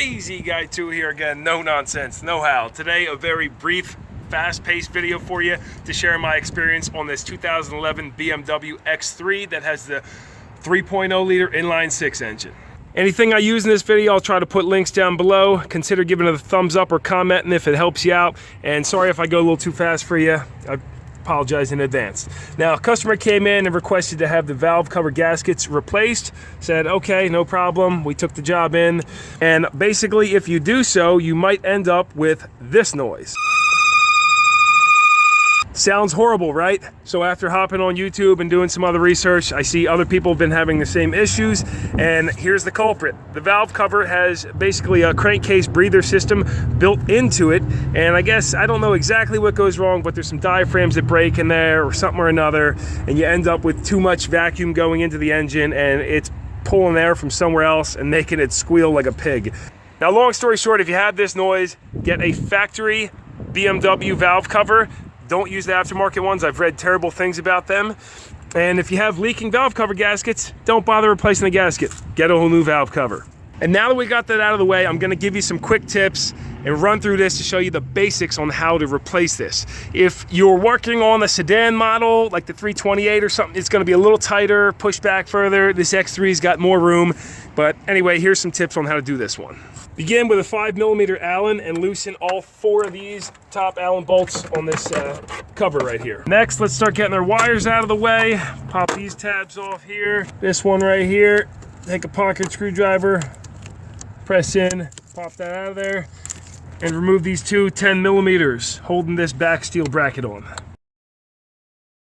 Crazy Guy 2 here again, No Nonsense, No How. Today, a very brief, fast-paced video for you to share my experience on this 2011 BMW X3 that has the 3.0 liter inline-six engine. Anything I use in this video, I'll try to put links down below. Consider giving it a thumbs up or commenting if it helps you out. And sorry if I go a little too fast for you. I apologize in advance. Now, a customer came in and requested to have the valve cover gaskets replaced. Said, okay, no problem. We took the job in. And basically, if you do so, you might end up with this noise. Sounds horrible, right? So after hopping on YouTube and doing some other research, I see other people have been having the same issues, and here's the culprit. The valve cover has basically a crankcase breather system built into it, and I guess, I don't know exactly what goes wrong, but there's some diaphragms that break in there or something or another, and you end up with too much vacuum going into the engine, and it's pulling air from somewhere else and making it squeal like a pig. Now, long story short, if you have this noise, get a factory BMW valve cover. Don't use the aftermarket ones. I've read terrible things about them. And if you have leaking valve cover gaskets, don't bother replacing the gasket. Get a whole new valve cover. And now that we got that out of the way, I'm gonna give you some quick tips and run through this to show you the basics on how to replace this. If you're working on a sedan model, like the 328 or something, it's gonna be a little tighter, push back further. This X3's got more room. But anyway, here's some tips on how to do this one. Begin with a 5mm Allen and loosen all 4 of these top Allen bolts on this cover right here. Next, let's start getting our wires out of the way. Pop these tabs off here. This one right here. Take a pocket screwdriver, press in, pop that out of there, and remove these 2 10mm holding this back steel bracket on.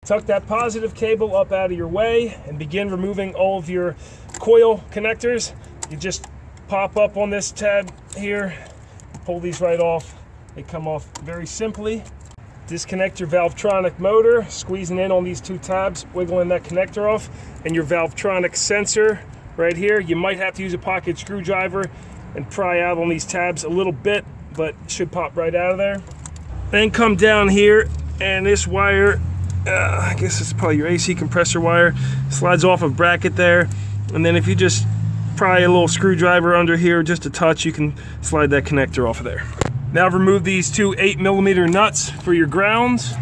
Tuck that positive cable up out of your way and begin removing all of your coil connectors. You just pop up on this tab here, pull these right off. They come off very simply. Disconnect your Valvetronic motor, squeezing in on these 2 tabs, wiggling that connector off, and your Valvetronic sensor right here. You might have to use a pocket screwdriver and pry out on these tabs a little bit, but it should pop right out of there. Then come down here, and this wire, I guess it's probably your AC compressor wire, slides off a bracket there, and then if you just pry a little screwdriver under here just a touch, you can slide that connector off of there. Now remove these 2 8mm nuts for your grounds,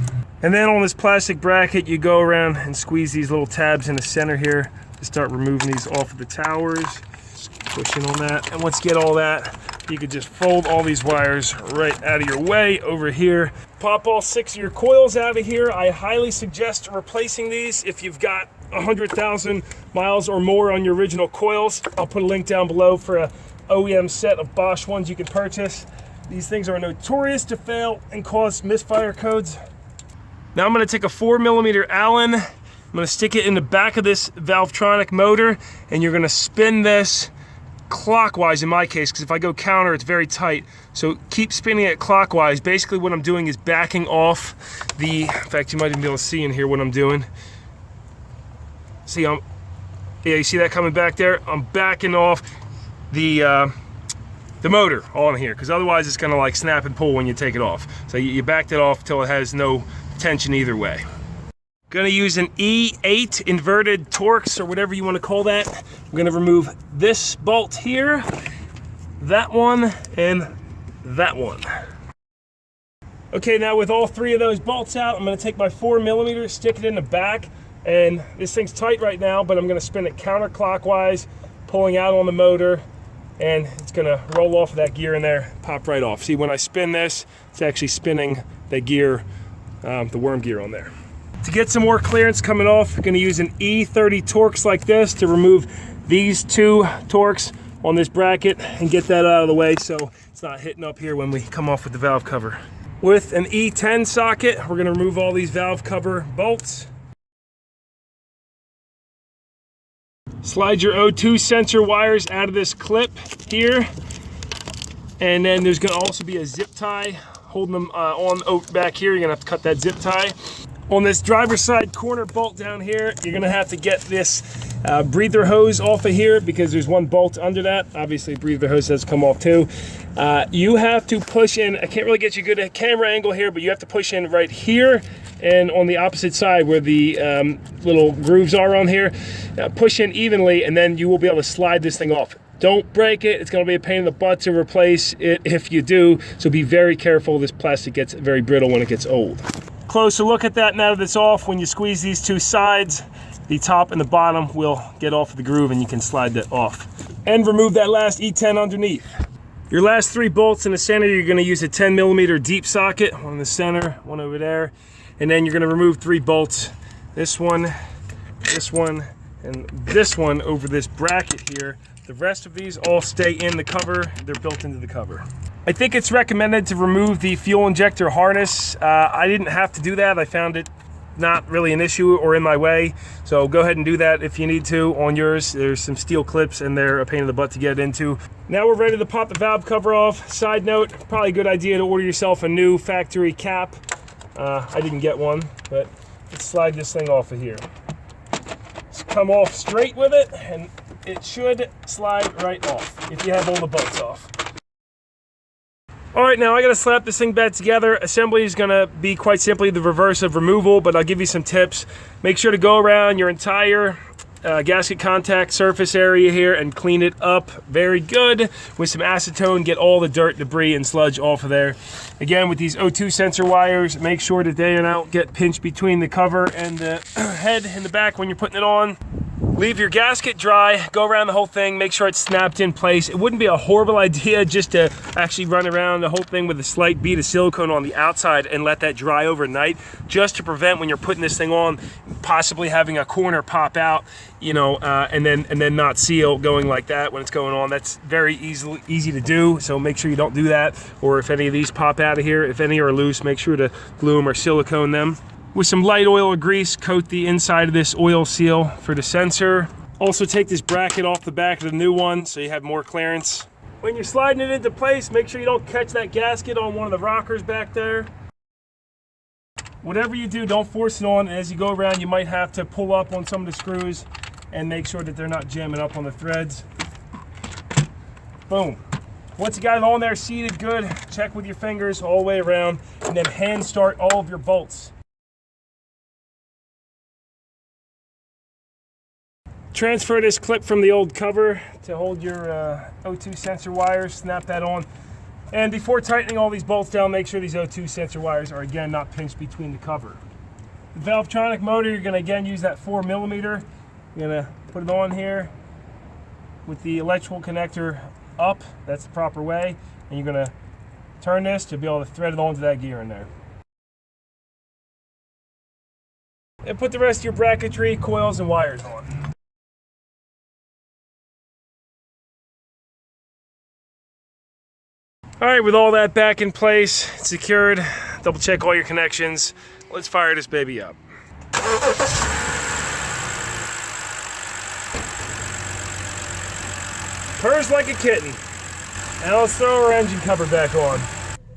and then on this plastic bracket you go around and squeeze these little tabs in the center here to start removing these off of the towers. Just pushing on that, and once you get all that, you could just fold all these wires right out of your way over here. Pop all 6 of your coils out of here. I highly suggest replacing these if you've got 100,000 miles or more on your original coils. I'll put a link down below for a OEM set of Bosch ones you can purchase. These things are notorious to fail and cause misfire codes. Now I'm going to take a 4mm Allen. I'm going to stick it in the back of this Valvetronic motor, and you're going to spin this clockwise in my case, because if I go counter, it's very tight. So keep spinning it clockwise. Basically what I'm doing is backing off the, in fact, you might even be able to see in here what I'm doing. See, yeah, you see that coming back there? I'm backing off the motor on here, because otherwise it's gonna like snap and pull when you take it off. So you backed it off till it has no tension either way. Gonna use an E8 inverted Torx, or whatever you want to call that. I'm gonna remove this bolt here, that one, and that one. Okay, now with all 3 of those bolts out, I'm gonna take my 4mm, stick it in the back, and this thing's tight right now, but I'm gonna spin it counterclockwise, pulling out on the motor, and it's gonna roll off of that gear in there, pop right off. See, when I spin this, it's actually spinning the gear, the worm gear on there. To get some more clearance coming off, I'm gonna use an E30 Torx like this to remove these 2 Torx on this bracket and get that out of the way so it's not hitting up here when we come off with the valve cover. With an E10 socket, we're gonna remove all these valve cover bolts. Slide your O2 sensor wires out of this clip here, and then there's going to also be a zip tie holding them on back here. You're going to have to cut that zip tie. On this driver's side corner bolt down here, you're going to have to get this breather hose off of here, because there's 1 bolt under that. Obviously, breather hose has come off too. You have to push in. I can't really get you a good camera angle here, but you have to push in right here and on the opposite side where the little grooves are on here. Push in evenly, and then you will be able to slide this thing off. Don't break it. It's going to be a pain in the butt to replace it if you do. So be very careful. This plastic gets very brittle when it gets old. Closer look at that now that it's off. When you squeeze these two sides, the top and the bottom will get off of the groove and you can slide that off. And remove that last E10 underneath. Your last 3 bolts in the center, you're going to use a 10mm deep socket. One in the center, one over there. And then you're going to remove 3 bolts. This one, and this one over this bracket here. The rest of these all stay in the cover. They're built into the cover. I think it's recommended to remove the fuel injector harness. I didn't have to do that. I found it not really an issue or in my way. So go ahead and do that if you need to on yours. There's some steel clips and they're a pain in the butt to get into. Now we're ready to pop the valve cover off. Side note, probably a good idea to order yourself a new factory cap. I didn't get one, but let's slide this thing off of here. Just come off straight with it and it should slide right off if you have all the bolts off. All right, now I gotta slap this thing back together. Assembly is gonna be quite simply the reverse of removal, but I'll give you some tips. Make sure to go around your entire gasket contact surface area here and clean it up very good with some acetone. Get all the dirt, debris, and sludge off of there. Again, with these O2 sensor wires, make sure that they don't get pinched between the cover and the head in the back when you're putting it on. Leave your gasket dry, go around the whole thing, make sure it's snapped in place. It wouldn't be a horrible idea just to actually run around the whole thing with a slight bead of silicone on the outside and let that dry overnight, just to prevent when you're putting this thing on, possibly having a corner pop out, you know, and then not seal going like that when it's going on. That's very easy to do, so make sure you don't do that. Or if any of these pop out of here, if any are loose, make sure to glue them or silicone them. With some light oil or grease, coat the inside of this oil seal for the sensor. Also take this bracket off the back of the new one so you have more clearance. When you're sliding it into place, make sure you don't catch that gasket on one of the rockers back there. Whatever you do, don't force it on. As you go around, you might have to pull up on some of the screws and make sure that they're not jamming up on the threads. Boom. Once you got it on there seated good, check with your fingers all the way around and then hand start all of your bolts. Transfer this clip from the old cover to hold your O2 sensor wires, snap that on. And before tightening all these bolts down, make sure these O2 sensor wires are again not pinched between the cover. The Valvetronic motor, you're gonna again use that 4mm. You're gonna put it on here with the electrical connector up, that's the proper way. And you're gonna turn this to be able to thread it onto that gear in there. And put the rest of your bracketry, coils, and wires on. All right, with all that back in place, secured, double check all your connections. Let's fire this baby up. Purrs like a kitten. Now let's throw our engine cover back on.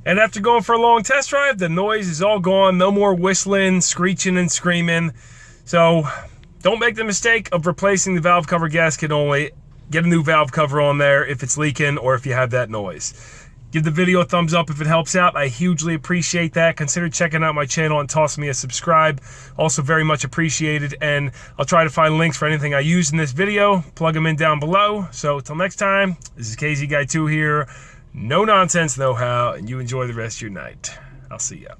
And after going for a long test drive, the noise is all gone. No more whistling, screeching, and screaming. So don't make the mistake of replacing the valve cover gasket only. Get a new valve cover on there if it's leaking or if you have that noise. Give the video a thumbs up if it helps out. I hugely appreciate that. Consider checking out my channel and tossing me a subscribe. Also very much appreciated. And I'll try to find links for anything I used in this video. Plug them in down below. So until next time, this is KZ Guy 2 here. No nonsense, know how, and you enjoy the rest of your night. I'll see ya.